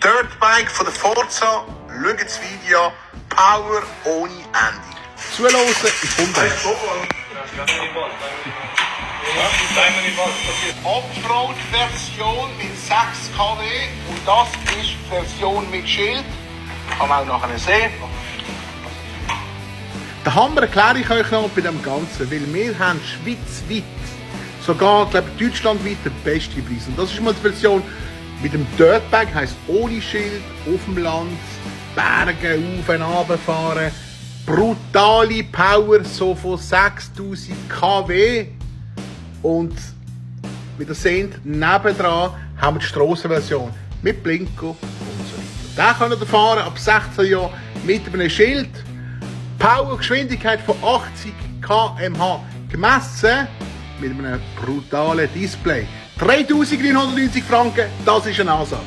Dirtbike von der Forza. Schaut das Video. Power ohne Ende. Zuhören ist wunderbar. Offroad-Version mit 6 kW und das ist die Version mit Schild. Kann man auch nachher sehen. Den Hammer erkläre ich euch noch bei dem Ganzen, weil wir haben schweizweit, sogar glaube ich, deutschlandweit den besten Preis. Und das ist mal die Version mit dem Dirtbag, heisst ohne Schild, auf dem Land, Berge auf und runter fahren. Brutale Power, so von 6000 kW. Und wie ihr seht, nebendran haben wir die Strassenversion mit Blinko und so weiter. Den könnt ihr fahren ab 16 Jahren mit einem Schild. Powergeschwindigkeit von 80 km/h gemessen mit einem brutalen Display. 3.990 Franken, das ist eine Ansage.